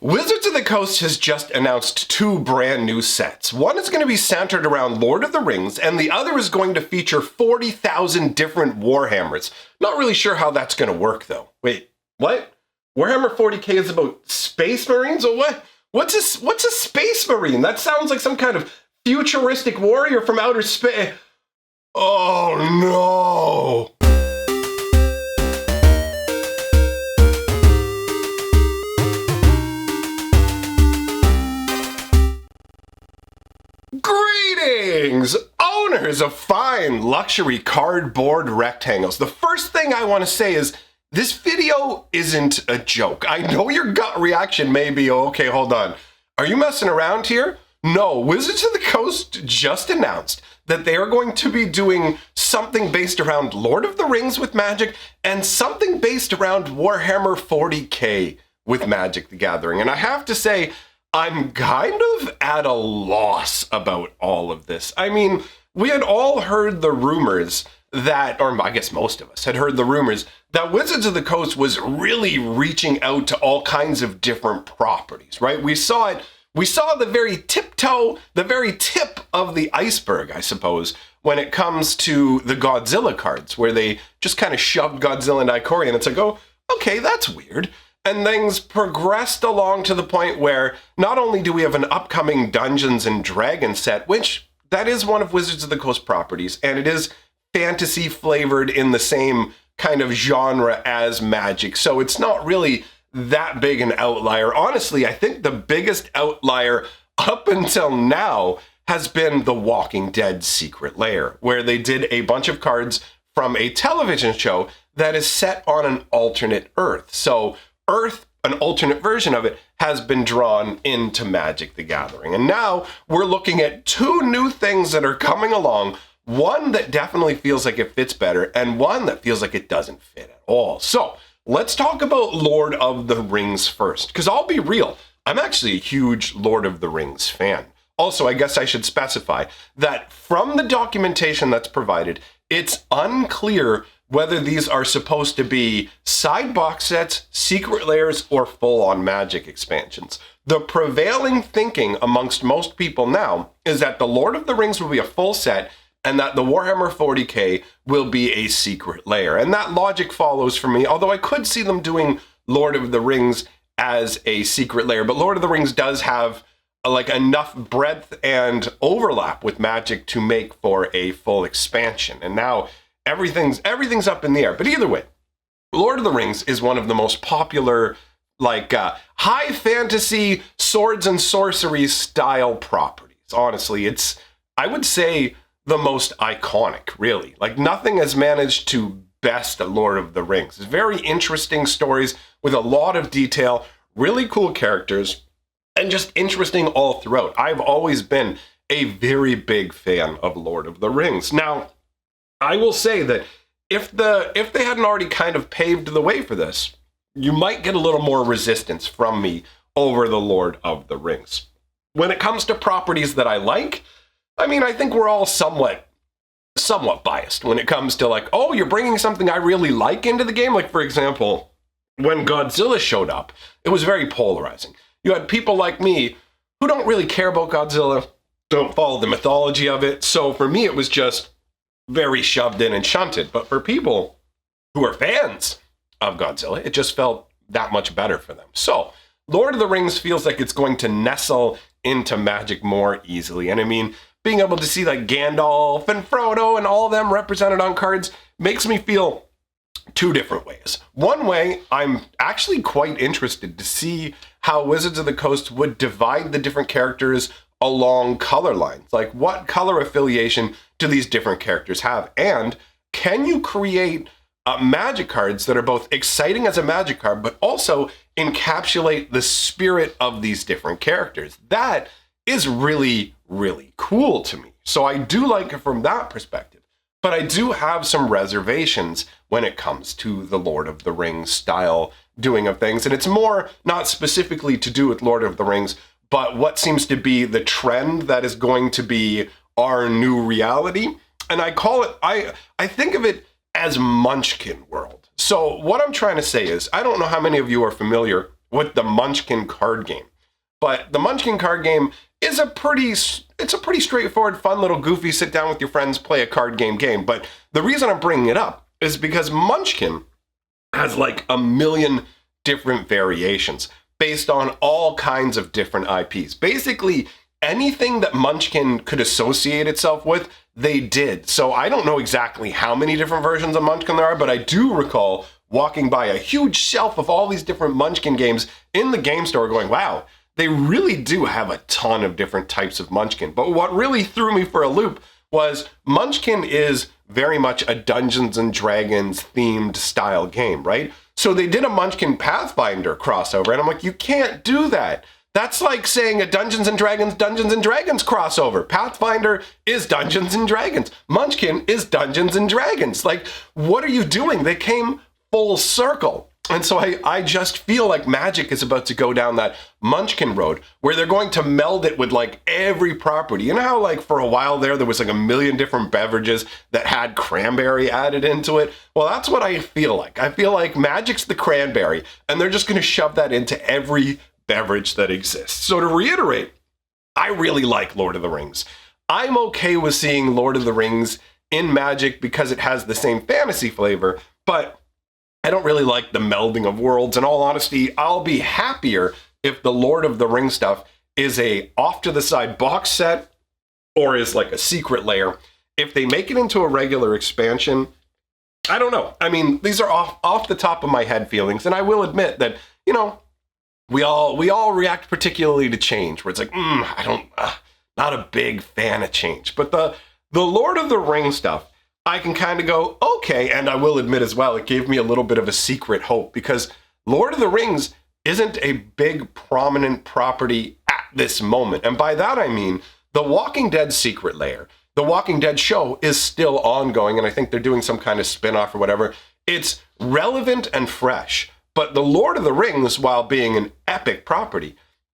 Wizards of the Coast has just announced 2 brand new sets. One is going to be centered around Lord of the Rings, and the other is going to feature 40,000 different Warhammers. Not really sure how that's going to work, though. Wait, what? Warhammer 40K is about Space Marines, or what? What's a Space Marine? That sounds like some kind of futuristic warrior from outer space. Oh no! Greetings, owners of fine luxury cardboard rectangles. The first thing I want to say is this video isn't a joke. I know your gut reaction may be, okay, hold on. Are you messing around here? No, Wizards of the Coast just announced that they are going to be doing something based around Lord of the Rings with Magic and something based around Warhammer 40K with Magic the Gathering. And I have to say, I'm kind of at a loss about all of this. I mean, we had all heard the rumors that, or I guess most of us had heard the rumors that Wizards of the Coast was really reaching out to all kinds of different properties, right? We saw it. We saw the very tip of the iceberg, I suppose, when it comes to the Godzilla cards, where they just kind of shoved Godzilla and Ikoria, and it's like, oh, okay, that's weird. And things progressed along to the point where not only do we have an upcoming Dungeons and Dragons set, which that is one of Wizards of the Coast properties, and it is fantasy flavored in the same kind of genre as Magic. So it's not really that big an outlier. Honestly, I think the biggest outlier up until now has been the Walking Dead Secret Lair, where they did a bunch of cards from a television show that is set on an alternate Earth. So Earth, an alternate version of it, has been drawn into Magic the Gathering. And now we're looking at 2 new things that are coming along. One that definitely feels like it fits better, and one that feels like it doesn't fit at all. So let's talk about Lord of the Rings first, because I'll be real, I'm actually a huge Lord of the Rings fan. Also, I guess I should specify that from the documentation that's provided, it's unclear whether these are supposed to be side box sets, secret lairs, or full-on Magic expansions. The prevailing thinking amongst most people now is that the Lord of the Rings will be a full set and that the Warhammer 40K will be a secret lair. And that logic follows for me, although I could see them doing Lord of the Rings as a secret lair, but Lord of the Rings does have like enough breadth and overlap with Magic to make for a full expansion. And now everything's up in the air. But either way, Lord of the Rings is one of the most popular, high fantasy swords and sorcery style properties. Honestly, it's, I would say, the most iconic, really. Like, nothing has managed to best Lord of the Rings. It's very interesting stories with a lot of detail, really cool characters, and just interesting all throughout. I've always been a very big fan of Lord of the Rings. Now, I will say that if they hadn't already kind of paved the way for this, you might get a little more resistance from me over the Lord of the Rings. When it comes to properties that I like, I mean, I think we're all somewhat biased when it comes to like, oh, you're bringing something I really like into the game. Like, for example, when Godzilla showed up, it was very polarizing. You had people like me who don't really care about Godzilla, don't follow the mythology of it. So for me, it was just very shoved in and shunted. But for people who are fans of Godzilla, it just felt that much better for them. So Lord of the Rings feels like it's going to nestle into Magic more easily. And I mean, being able to see like Gandalf and Frodo and all of them represented on cards makes me feel 2 different ways. One way, I'm actually quite interested to see how Wizards of the Coast would divide the different characters along color lines. Like, what color affiliation do these different characters have? And can you create Magic cards that are both exciting as a Magic card, but also encapsulate the spirit of these different characters? That is really, really cool to me. So I do like it from that perspective. But I do have some reservations when it comes to the Lord of the Rings style doing of things. And it's more not specifically to do with Lord of the Rings, but what seems to be the trend that is going to be our new reality. And I call it, I think of it as Munchkin World. So what I'm trying to say is, I don't know how many of you are familiar with the Munchkin card game. But the Munchkin card game is a pretty straightforward, fun little goofy sit down with your friends, play a card game. But the reason I'm bringing it up is because Munchkin has like a million different variations based on all kinds of different IPs. Basically, anything that Munchkin could associate itself with, they did. So I don't know exactly how many different versions of Munchkin there are, but I do recall walking by a huge shelf of all these different Munchkin games in the game store going, wow, they really do have a ton of different types of Munchkin. But what really threw me for a loop was Munchkin is very much a Dungeons and Dragons themed style game, right? So they did a Munchkin Pathfinder crossover, and I'm like, you can't do that. That's like saying a Dungeons and Dragons crossover. Pathfinder is Dungeons and Dragons. Munchkin is Dungeons and Dragons. Like, what are you doing? They came full circle. And so I just feel like Magic is about to go down that Munchkin road where they're going to meld it with like every property. You know how like for a while there was like a million different beverages that had cranberry added into it? Well, that's what I feel like. I feel like Magic's the cranberry and they're just going to shove that into every beverage that exists. So to reiterate, I really like Lord of the Rings. I'm okay with seeing Lord of the Rings in Magic because it has the same fantasy flavor, but I don't really like the melding of worlds. In all honesty, I'll be happier if the Lord of the Rings stuff is a off to the side box set or is like a secret layer. If they make it into a regular expansion, I don't know. I mean, these are off the top of my head feelings. And I will admit that, you know, we all react particularly to change where it's like, not a big fan of change. But the Lord of the Rings stuff, I can kind of go, okay, and I will admit as well, it gave me a little bit of a secret hope because Lord of the Rings isn't a big prominent property at this moment. And by that I mean the Walking Dead secret layer. The Walking Dead show is still ongoing, and I think they're doing some kind of spin-off or whatever. It's relevant and fresh, but the Lord of the Rings, while being an epic property,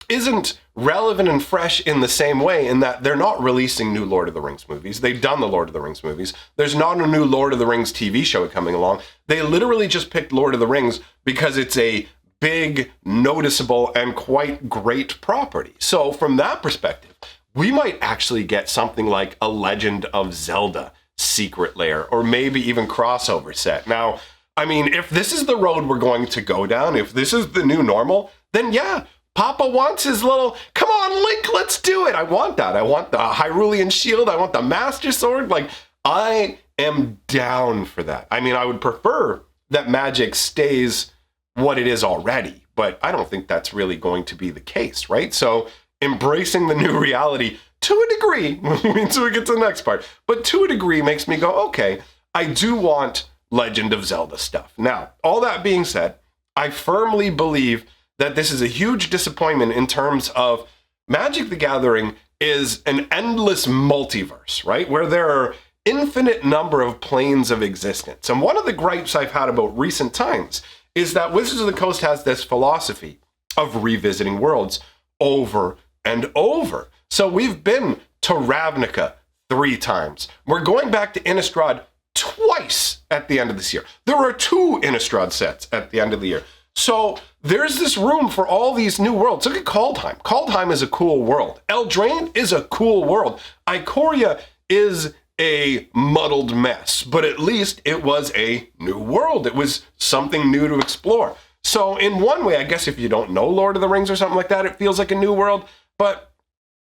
isn't relevant and fresh in the same way in that they're not releasing new Lord of the Rings movies. They've done the Lord of the Rings movies. There's not a new Lord of the Rings TV show coming along. They literally just picked Lord of the Rings because it's a big, noticeable, and quite great property. So from that perspective, we might actually get something like a Legend of Zelda secret layer, or maybe even crossover set. Now, I mean, if this is the road we're going to go down, if this is the new normal, then yeah, Papa wants his little, come on, Link, let's do it. I want that. I want the Hyrulean shield. I want the Master Sword. Like, I am down for that. I mean, I would prefer that Magic stays what it is already, but I don't think that's really going to be the case, right? So embracing the new reality to a degree, until we get to the next part, but to a degree makes me go, okay, I do want Legend of Zelda stuff. Now, all that being said, I firmly believe that this is a huge disappointment in terms of Magic the Gathering is an endless multiverse, right? Where there are infinite number of planes of existence. And one of the gripes I've had about recent times is that Wizards of the Coast has this philosophy of revisiting worlds over and over. So we've been to Ravnica 3 times. We're going back to Innistrad twice at the end of this year. There are 2 Innistrad sets at the end of the year. So there's this room for all these new worlds. Look at Kaldheim. Kaldheim is a cool world. Eldraine is a cool world. Ikoria is a muddled mess, but at least it was a new world. It was something new to explore. So in one way, I guess if you don't know Lord of the Rings or something like that, it feels like a new world. But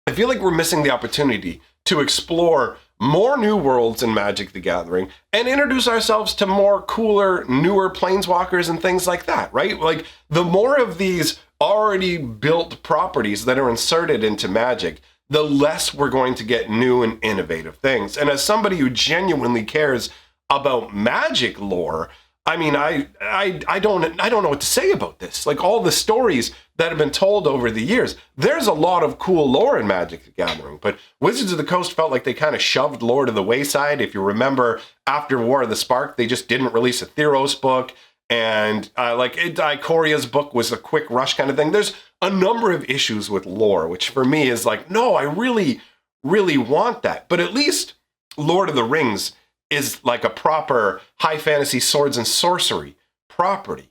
I feel like we're missing the opportunity to explore more new worlds in Magic the Gathering and introduce ourselves to more cooler, newer planeswalkers and things like that, right? Like, the more of these already built properties that are inserted into Magic, the less we're going to get new and innovative things. And as somebody who genuinely cares about Magic lore, I mean, I don't know what to say about this. Like, all the stories that have been told over the years, there's a lot of cool lore in Magic the Gathering, but Wizards of the Coast felt like they kind of shoved lore to the wayside. If you remember, after War of the Spark, they just didn't release a Theros book, and Ikoria's book was a quick rush kind of thing. There's a number of issues with lore, which for me is like, no, I really, really want that. But at least Lord of the Rings is like a proper high fantasy swords and sorcery property.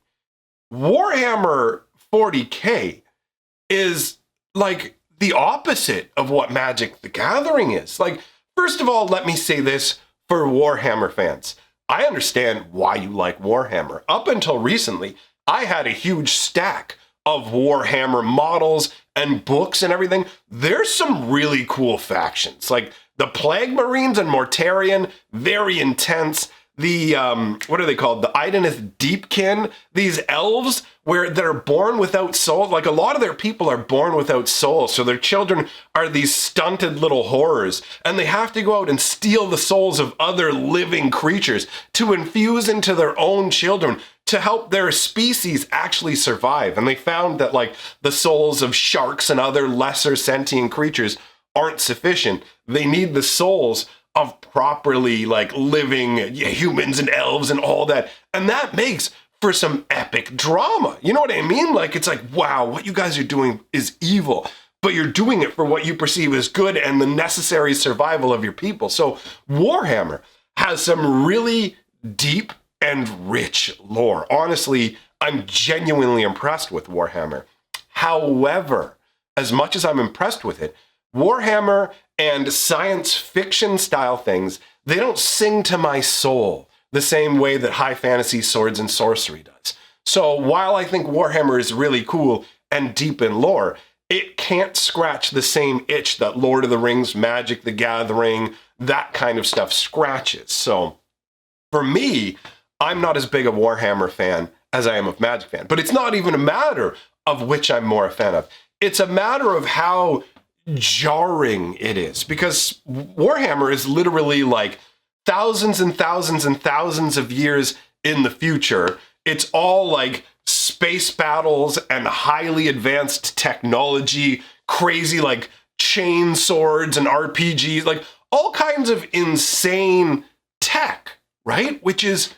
Warhammer 40K is like the opposite of what Magic the Gathering is. Like, first of all, let me say this for Warhammer fans. I understand why you like Warhammer. Up until recently, I had a huge stack of Warhammer models and books and everything. There's some really cool factions, like the Plague Marines and Mortarion, very intense. The, what are they called? The Idenith Deepkin, these elves that are born without soul. Like, a lot of their people are born without soul, so their children are these stunted little horrors, and they have to go out and steal the souls of other living creatures to infuse into their own children to help their species actually survive. And they found that, like, the souls of sharks and other lesser sentient creatures aren't sufficient. They need the souls of properly, like, living humans and elves and all that. And that makes for some epic drama. You know what I mean? Like, it's like, wow, what you guys are doing is evil, but you're doing it for what you perceive as good and the necessary survival of your people. So Warhammer has some really deep and rich lore. Honestly, I'm genuinely impressed with Warhammer. However, as much as I'm impressed with it, Warhammer and science fiction style things, they don't sing to my soul the same way that high fantasy swords and sorcery does. So while I think Warhammer is really cool and deep in lore, it can't scratch the same itch that Lord of the Rings, Magic the Gathering, that kind of stuff scratches. So for me, I'm not as big a Warhammer fan as I am a Magic fan. But it's not even a matter of which I'm more a fan of. It's a matter of how jarring it is, because Warhammer is literally like thousands and thousands and thousands of years in the future. It's all like space battles and highly advanced technology, crazy like chain swords and RPGs, like all kinds of insane tech, right? Which is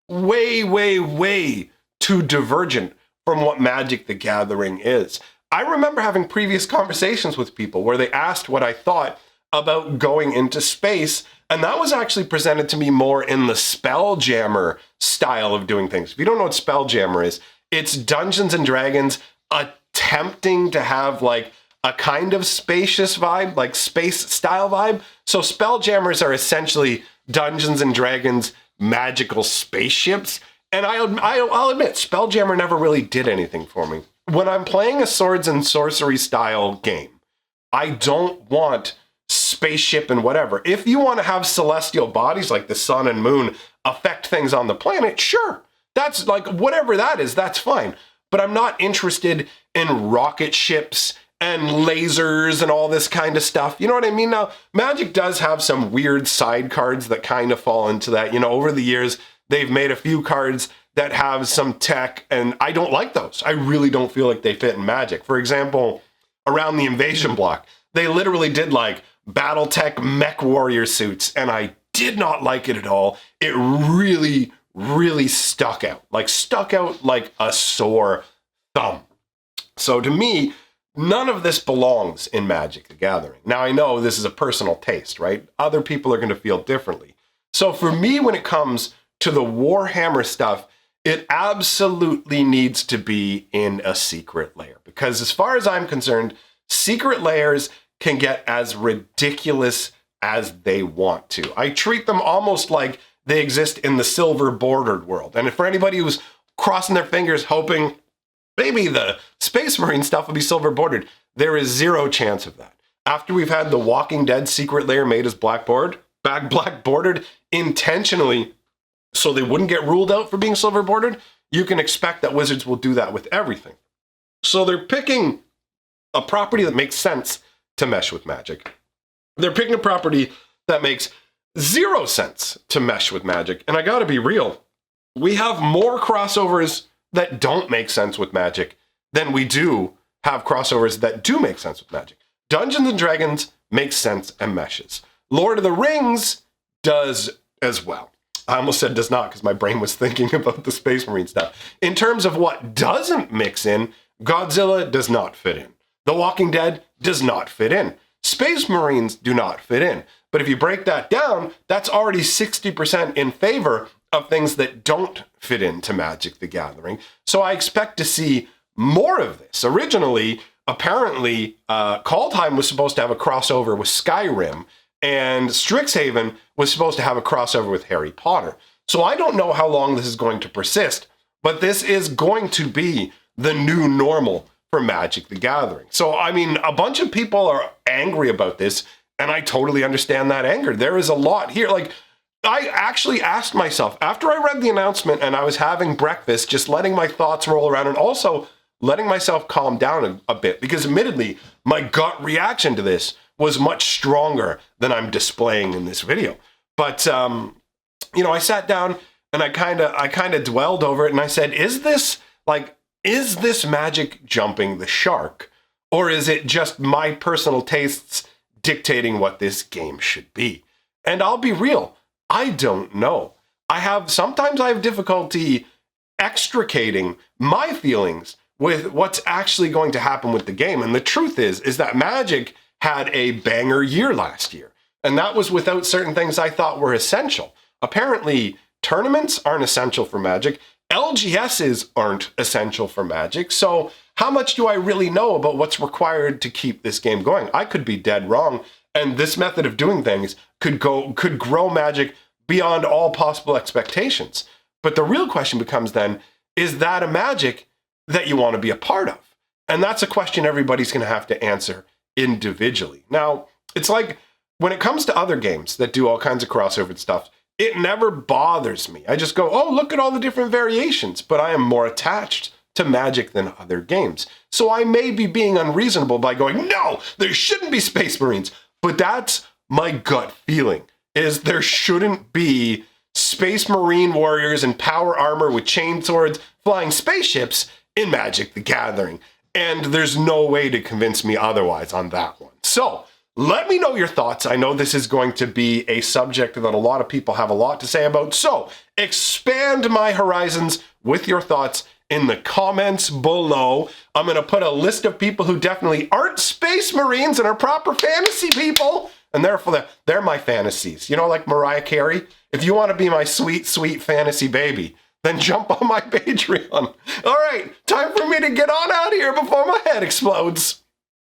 way, way, way too divergent from what Magic the Gathering is. I remember having previous conversations with people where they asked what I thought about going into space, and that was actually presented to me more in the Spelljammer style of doing things. If you don't know what Spelljammer is, it's Dungeons and Dragons attempting to have like a kind of spacious vibe, like space style vibe. So Spelljammers are essentially Dungeons and Dragons magical spaceships. And I'll admit, Spelljammer never really did anything for me. When I'm playing a swords and sorcery style game, I don't want spaceship and whatever. If you want to have celestial bodies like the sun and moon affect things on the planet, sure. That's like, whatever that is, that's fine. But I'm not interested in rocket ships and lasers and all this kind of stuff. You know what I mean? Now, Magic does have some weird side cards that kind of fall into that. You know, over the years, they've made a few cards that have some tech, and I don't like those. I really don't feel like they fit in Magic. For example, around the invasion block, they literally did like Battletech mech warrior suits, and I did not like it at all. It really, really stuck out like a sore thumb. So to me, none of this belongs in Magic the Gathering. Now, I know this is a personal taste, right? Other people are going to feel differently. So for me, when it comes to the Warhammer stuff, it absolutely needs to be in a secret lair. Because as far as I'm concerned, secret lairs can get as ridiculous as they want to. I treat them almost like they exist in the silver bordered world. And for anybody who's crossing their fingers hoping maybe the Space Marine stuff will be silver bordered, there is zero chance of that. After we've had the Walking Dead secret lair made as black bordered intentionally so they wouldn't get ruled out for being silver bordered, you can expect that Wizards will do that with everything. So they're picking a property that makes sense to mesh with Magic. They're picking a property that makes zero sense to mesh with Magic. And I gotta be real, we have more crossovers that don't make sense with Magic than we do have crossovers that do make sense with Magic. Dungeons and Dragons makes sense and meshes. Lord of the Rings does as well. I almost said does not because my brain was thinking about the Space Marine stuff. In terms of what doesn't mix in, Godzilla does not fit in. The Walking Dead does not fit in. Space Marines do not fit in. But if you break that down, that's already 60% in favor of things that don't fit into Magic the Gathering. So I expect to see more of this. Originally, apparently, Kaldheim was supposed to have a crossover with Skyrim, and Strixhaven was supposed to have a crossover with Harry Potter. So I don't know how long this is going to persist, but this is going to be the new normal for Magic the Gathering. So, I mean, a bunch of people are angry about this, and I totally understand that anger. There is a lot here. Like, I actually asked myself, after I read the announcement and I was having breakfast, just letting my thoughts roll around and also letting myself calm down a bit, because admittedly, my gut reaction to this was much stronger than I'm displaying in this video. But, you know, I sat down and I kind of dwelled over it, and I said, is this Magic jumping the shark? Or is it just my personal tastes dictating what this game should be? And I'll be real, I don't know. Sometimes I have difficulty extricating my feelings with what's actually going to happen with the game. And the truth is that Magic had a banger year last year. And that was without certain things I thought were essential. Apparently, tournaments aren't essential for Magic. LGSs aren't essential for Magic. So how much do I really know about what's required to keep this game going? I could be dead wrong. And this method of doing things could grow Magic beyond all possible expectations. But the real question becomes then, is that a Magic that you want to be a part of? And that's a question everybody's going to have to answer individually. Now, it's like when it comes to other games that do all kinds of crossover stuff, it never bothers me. I just go, oh, look at all the different variations. But I am more attached to Magic than other games. So I may be being unreasonable by going, no, there shouldn't be Space Marines. But that's my gut feeling, is there shouldn't be Space Marine warriors in power armor with chain swords flying spaceships in Magic the Gathering. And there's no way to convince me otherwise on that one. So let me know your thoughts. I know this is going to be a subject that a lot of people have a lot to say about. So expand my horizons with your thoughts in the comments below. I'm going to put a list of people who definitely aren't Space Marines and are proper fantasy people. And therefore, they're my fantasies. You know, like Mariah Carey? If you want to be my sweet, sweet fantasy baby, then jump on my Patreon. All right, time for me to get on out of here before my head explodes.